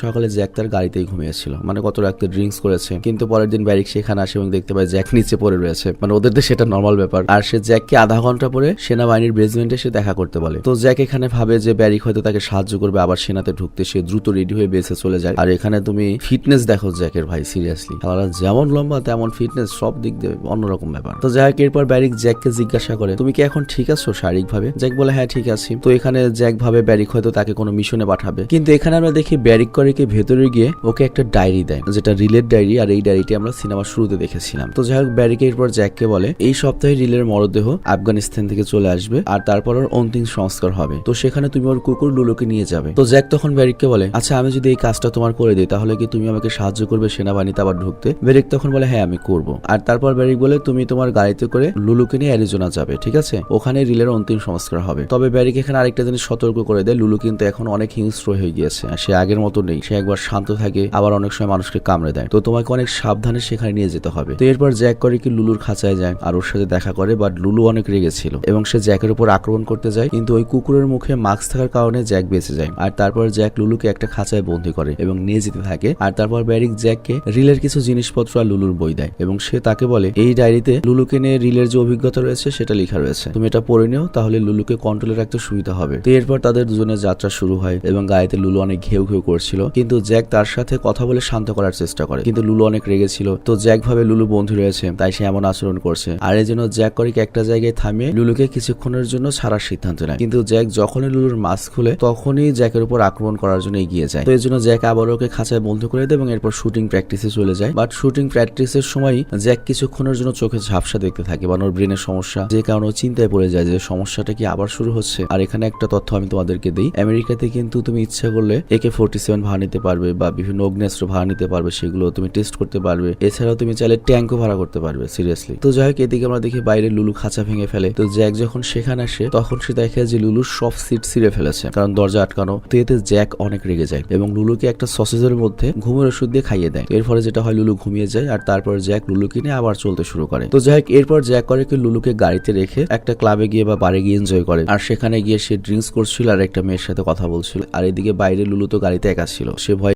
সকালে জ্যাক তার গাড়িতেই ঘুমিয়েছিল, মানে কত রাতে ড্রিঙ্কস করেছে। কিন্তু পরের দিন ব্যারিক সেখানে আসে এবং দেখতে পায় জ্যাক নিচে পড়ে রয়েছে, মানে ওদের তো সেটা নর্মাল ব্যাপার। আর সে জ্যাককে আধা ঘন্টা পরে সেনাবাহিনীর বেসমেন্টে সে দেখা করতে বলে। তো জ্যাক এখানে ভাবে যে ব্যারিক হয়তো তাকে সাহায্য করবে আবার সেনাতে ঢুকতে। সে দ্রুত রেডি হয়ে বেসে চলে যায়। আর এখানে তুমি ফিটনেস দেখো জ্যাকের, ভাই সিরিয়াসলি খেলাটা যেমন লম্বা তেমন ফিটনেস, সব দিক দিয়ে অন্যরকম ব্যাপার। তো জ্যাক এরপর ব্যারিক জ্যাককে জিজ্ঞাসা করে, তুমি কি এখন ঠিক আছো শারীরিক ভাবে? জ্যাক বলে, হ্যাঁ ঠিক আছি। তো এখানে জ্যাক ভাবে ব্যারিক হয়তো তাকে কোনো মিশনে পাঠাবে, কিন্তু এখানে আমরা দেখি ব্যারিক করে ভেতরে গিয়ে ওকে একটা ডায়েরি দেয়, যেটা রিলের ডায়েরি। আর এই ডায়েরিটি আমরা সিনেমার শুরুতে দেখেছিলাম। তো যাই হোক, ব্যারিক এরপর জ্যাককে বলে এই সপ্তাহে রিলের মরদেহ আফগানিস্তান থেকে চলে আসবে আর তারপর ওর অন্তিম সংস্কার হবে। তো সেখানে তুমি ওর কুকুর লুলুকে নিয়ে যাবে। তো জ্যাক তখন ব্যারিককে বলে, আচ্ছা আমি যদি এই কাজটা তোমার করে দিই তাহলে কি তুমি আমাকে সাহায্য করবে সেনাবাহিনীতে আবার ঢুকতে? ব্যারিক তখন বলে, হ্যাঁ আমি করব। আর তারপর ব্যারিক বলে, তুমি তোমার গাড়িতে করে লুলুকে নিয়ে অ্যারিজোনা যাবে, ঠিক আছে? ওখানে রিলের অন্তিম সংস্কার হবে। তবে ব্যারিক এখানে আরেকটা জিনিস সতর্ক করে দেয়, লুলু কিন্তু এখন অনেক হিংস্র হয়ে গিয়েছে, সে আগের মতো নেই। সে একবার শান্ত থাকে আবার অনেক সময় মানুষকে কামড়ে দেয়। তো তোমাকে অনেক সাবধানে সেখানে নিয়ে যেতে হবে। তো এরপর জ্যাক করে কি লুলুর খাঁচায় যায় আর ওর সাথে দেখা করে, বাট লুলু অনেক রেগেছিল এবং সে জ্যাকের উপর আক্রমণ করতে যায়, কিন্তু ওই কুকুরের মুখে মাস্ক থাকার কারণে জ্যাক বেঁচে যায়। আর তারপর জ্যাক লুলুকে একটা খাঁচায় বন্দি করে এবং নিয়ে যেতে থাকে। আর তারপর ব্যারিক জ্যাককে রিলের কিছু জিনিসপত্র আর লুলুর বই দেয় এবং সে তাকে বলে, এই ডায়েরিতে লুলুকে নিয়ে রিলের যে অভিজ্ঞতা রয়েছে সেটা লেখা রয়েছে, তুমি এটা পড়ে নিও, তাহলে লুলুকে কন্ট্রোলে রাখতে সুবিধা হবে। তো এরপর তাদের দুজনের যাত্রা শুরু হয় এবং গাড়িতে লুলু অনেক ঘেউ ঘেউ করছিল, কিন্তু জ্যাক তার সাথে কথা বলে শান্ত করার চেষ্টা করে, কিন্তু লুলু অনেক রেগেছিল। তো জ্যাক ভাবে লুলু বন্ধু রয়েছে তাই সে এমন আচরণ করছে। আর এই জন্য জ্যাক করে একটা জায়গায় থামিয়ে লুলুকে কিছুক্ষণের জন্য ছাড়ার সিদ্ধান্ত নেয়, কিন্তু জ্যাক যখনই লুলুর মাস্ক খুলে তখনই জ্যাকের উপর আক্রমণ করার জন্য এগিয়ে যায়। তো এই জন্য জ্যাক আবার ওকে খাঁচায় বন্ধ করে দেয় এবং এরপর শুটিং প্র্যাকটিসে চলে যায়। বাট শুটিং প্র্যাকটিসের সময় জ্যাক কিছুক্ষণের জন্য চোখে ঝাপসা দেখতে থাকে, মানে ওর ব্রেনের সমস্যা, যে কারণে চিন্তায় পড়ে যায় যে সমস্যাটা কি আবার শুরু হচ্ছে। আর এখানে একটা তথ্য আমি তোমাদেরকে দিই, আমেরিকাতে কিন্তু তুমি ইচ্ছা করলে AK-47 ভাড়া নিতে পারবে বা বিভিন্ন অগ্নেস্ত্র ভাড়া নিতে পারবে, সেগুলো তুমি টেস্ট করতে পারবে। এছাড়াও তুমি চাইলে ট্যাঙ্কও ভাড়া করতে পারবে, সিরিয়াসলি। তো যাই হোক, এদিকে আমরা দেখি বাইরে লুলু খাঁচা ভেঙে ফেলে। তো জ্যাক যখন সেখানে আসে তখন সে দেখে যে লুলুর সব সিট ছিঁড়ে ফেলেছে, কারণ দরজা আটকানো। তো এতে জ্যাক অনেক রেগে যায় এবং লুলুকে একটা সসেজের মধ্যে ঘুমের ওষুধ দিয়ে খাইয়ে দেয়। এর ফলে যেটা হয়, লুলু ঘুমিয়ে যায় আর তারপর জ্যাক লুলুকে নিয়ে আবার চলতে শুরু করে। তো যাই হোক, এরপর জ্যাক করে কি লুলুকে গাড়িতে রেখে একটা ক্লাবে গিয়ে বা বারে গিয়ে এনজয় করে। আর সেখানে গিয়ে সে ড্রিঙ্কস করছিল আর একটা মেয়ের সাথে কথা বলছিল। আর এদিকে বাইরে লুলু তো গাড়িতে একা ছিল, সে ভয়